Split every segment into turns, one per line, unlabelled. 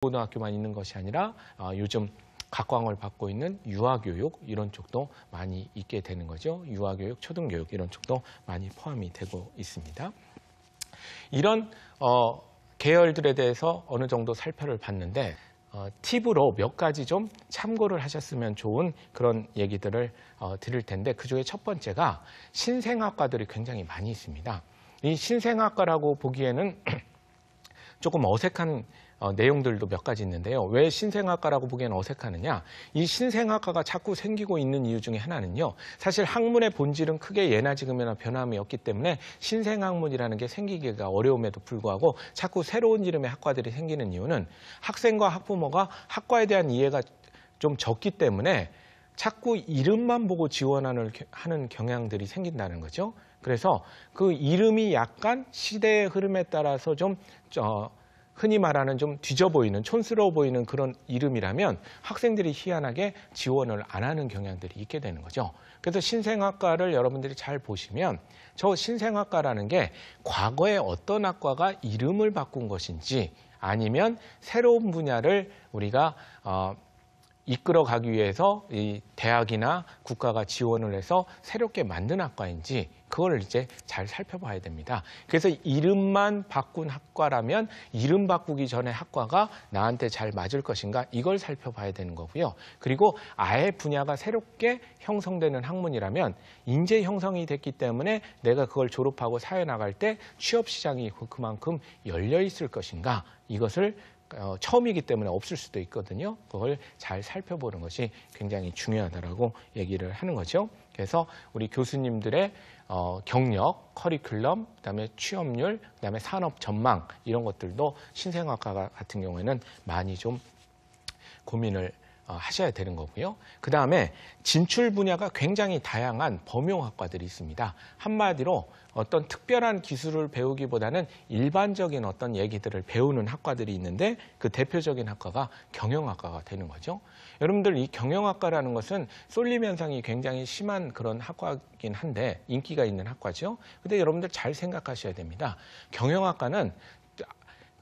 고등학교만 있는 것이 아니라 요즘 각광을 받고 있는 유아교육 이런 쪽도 많이 있게 되는 거죠. 유아교육, 초등교육 이런 쪽도 많이 포함이 되고 있습니다. 이런 계열들에 대해서 어느 정도 살펴를 봤는데 팁으로 몇 가지 좀 참고를 하셨으면 좋은 그런 얘기들을 드릴 텐데 그중에 첫 번째가 신생아과들이 굉장히 많이 있습니다. 이 신생아과라고 보기에는 조금 어색한 내용들도 몇 가지 있는데요. 왜 신생아과라고 보기에는 어색하느냐? 이 신생아과가 자꾸 생기고 있는 이유 중에 하나는요. 사실 학문의 본질은 크게 예나 지금이나 변함이 없기 때문에 신생학문이라는 게 생기기가 어려움에도 불구하고 자꾸 새로운 이름의 학과들이 생기는 이유는 학생과 학부모가 학과에 대한 이해가 좀 적기 때문에 자꾸 이름만 보고 지원하는 경향들이 생긴다는 거죠. 그래서 그 이름이 약간 시대의 흐름에 따라서 좀 흔히 말하는 좀 뒤져 보이는, 촌스러워 보이는 그런 이름이라면 학생들이 희한하게 지원을 안 하는 경향들이 있게 되는 거죠. 그래서 신생학과를 여러분들이 잘 보시면 저 신생학과라는 게 과거에 어떤 학과가 이름을 바꾼 것인지 아니면 새로운 분야를 우리가 이끌어가기 위해서 이 대학이나 국가가 지원을 해서 새롭게 만든 학과인지 그걸 이제 잘 살펴봐야 됩니다. 그래서 이름만 바꾼 학과라면 이름 바꾸기 전에 학과가 나한테 잘 맞을 것인가 이걸 살펴봐야 되는 거고요. 그리고 아예 분야가 새롭게 형성되는 학문이라면 인재 형성이 됐기 때문에 내가 그걸 졸업하고 사회 나갈 때 취업 시장이 그만큼 열려 있을 것인가 이것을 처음이기 때문에 없을 수도 있거든요. 그걸 잘 살펴보는 것이 굉장히 중요하다고 얘기를 하는 거죠. 그래서 우리 교수님들의 경력, 커리큘럼, 그다음에 취업률, 그다음에 산업 전망 이런 것들도 신생학과 같은 경우에는 많이 좀 고민을 하셔야 되는 거고요. 그다음에 진출 분야가 굉장히 다양한 범용학과들이 있습니다. 한마디로 어떤 특별한 기술을 배우기보다는 일반적인 어떤 얘기들을 배우는 학과들이 있는데 그 대표적인 학과가 경영학과가 되는 거죠. 여러분들 이 경영학과라는 것은 쏠림 현상이 굉장히 심한 그런 학과이긴 한데 인기가 있는 학과죠. 근데 여러분들 잘 생각하셔야 됩니다. 경영학과는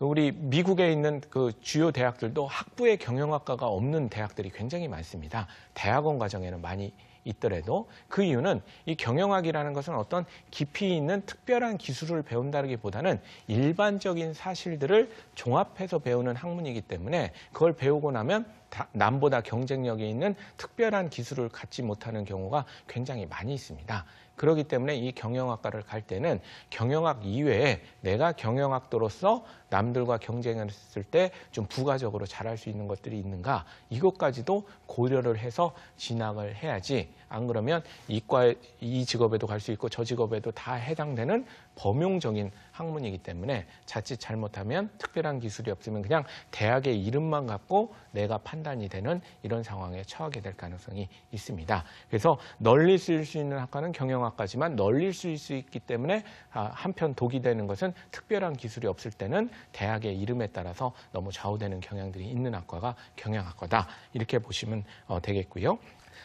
우리 미국에 있는 그 주요 대학들도 학부에 경영학과가 없는 대학들이 굉장히 많습니다. 대학원 과정에는 많이 있더라도 그 이유는 이 경영학이라는 것은 어떤 깊이 있는 특별한 기술을 배운다기보다는 일반적인 사실들을 종합해서 배우는 학문이기 때문에 그걸 배우고 나면 남보다 경쟁력이 있는 특별한 기술을 갖지 못하는 경우가 굉장히 많이 있습니다. 그렇기 때문에 이 경영학과를 갈 때는 경영학 이외에 내가 경영학도로서 남들과 경쟁을 했을 때 좀 부가적으로 잘할 수 있는 것들이 있는가 이것까지도 고려를 해서 진학을 해야지 안 그러면 이 직업에도 갈 수 있고 저 직업에도 다 해당되는 범용적인 학문이기 때문에 자칫 잘못하면 특별한 기술이 없으면 그냥 대학의 이름만 갖고 내가 판단이 되는 이런 상황에 처하게 될 가능성이 있습니다. 그래서 널리 쓰일 수 있는 학과는 경영학과지만 널리 쓰일 수 있기 때문에 한편 독이 되는 것은 특별한 기술이 없을 때는 대학의 이름에 따라서 너무 좌우되는 경향들이 있는 학과가 경영학과다. 이렇게 보시면 되겠고요.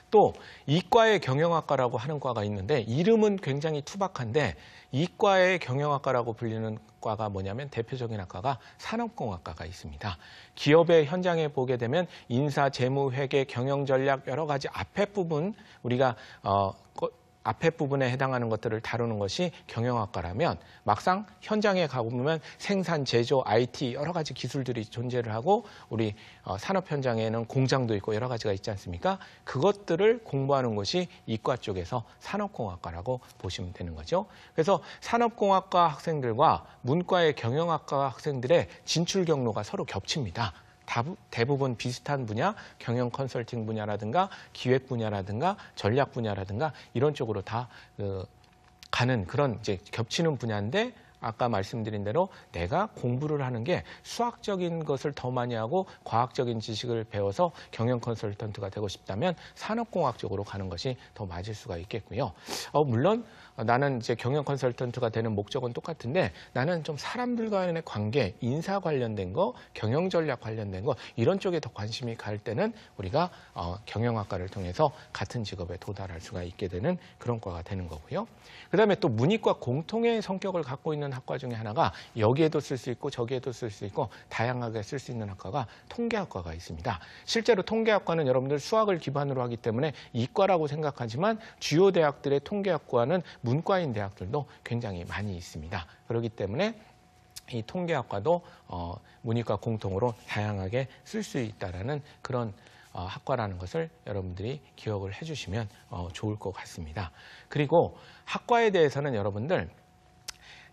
또 이과의 경영학과라고 하는 과가 있는데 이름은 굉장히 투박한데 이과의 경영학과라고 불리는 과가 뭐냐면 대표적인 학과가 산업공학과가 있습니다. 기업의 현장에 보게 되면 인사, 재무, 회계, 경영전략 여러 가지 앞에 부분 우리가 앞에 부분에 해당하는 것들을 다루는 것이 경영학과라면 막상 현장에 가보면 생산, 제조, IT 여러 가지 기술들이 존재를 하고 우리 산업 현장에는 공장도 있고 여러 가지가 있지 않습니까? 그것들을 공부하는 것이 이과 쪽에서 산업공학과라고 보시면 되는 거죠. 그래서 산업공학과 학생들과 문과의 경영학과 학생들의 진출 경로가 서로 겹칩니다. 대부분 비슷한 분야, 경영 컨설팅 분야라든가 기획 분야라든가 전략 분야라든가 이런 쪽으로 다 가는 그런 이제 겹치는 분야인데 아까 말씀드린 대로 내가 공부를 하는 게 수학적인 것을 더 많이 하고 과학적인 지식을 배워서 경영 컨설턴트가 되고 싶다면 산업공학 쪽으로 가는 것이 더 맞을 수가 있겠고요. 물론 나는 이제 경영 컨설턴트가 되는 목적은 똑같은데 나는 좀 사람들과의 관계, 인사 관련된 거, 경영 전략 관련된 거 이런 쪽에 더 관심이 갈 때는 우리가 경영학과를 통해서 같은 직업에 도달할 수가 있게 되는 그런 과가 되는 거고요. 그다음에 또 문이과 공통의 성격을 갖고 있는 학과 중에 하나가 여기에도 쓸 수 있고 저기에도 쓸 수 있고 다양하게 쓸 수 있는 학과가 통계학과가 있습니다. 실제로 통계학과는 여러분들 수학을 기반으로 하기 때문에 이과라고 생각하지만 주요 대학들의 통계학과는 문과인 대학들도 굉장히 많이 있습니다. 그렇기 때문에 이 통계학과도 문이과 공통으로 다양하게 쓸 수 있다는 그런 학과라는 것을 여러분들이 기억을 해주시면 좋을 것 같습니다. 그리고 학과에 대해서는 여러분들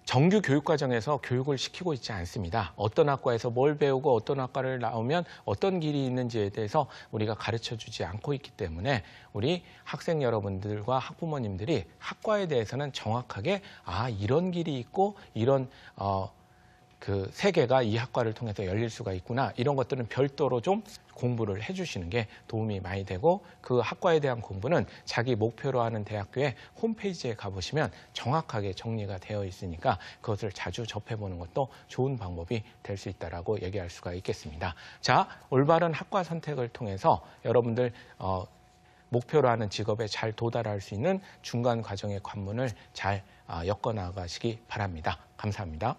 정규 교육과정에서 교육을 시키고 있지 않습니다. 어떤 학과에서 뭘 배우고 어떤 학과를 나오면 어떤 길이 있는지에 대해서 우리가 가르쳐주지 않고 있기 때문에 우리 학생 여러분들과 학부모님들이 학과에 대해서는 정확하게 이런 길이 있고 이런 그 세계가 이 학과를 통해서 열릴 수가 있구나 이런 것들은 별도로 좀 공부를 해주시는 게 도움이 많이 되고 그 학과에 대한 공부는 자기 목표로 하는 대학교의 홈페이지에 가보시면 정확하게 정리가 되어 있으니까 그것을 자주 접해보는 것도 좋은 방법이 될 수 있다라고 얘기할 수가 있겠습니다. 자, 올바른 학과 선택을 통해서 여러분들 목표로 하는 직업에 잘 도달할 수 있는 중간 과정의 관문을 잘 엮어나가시기 바랍니다. 감사합니다.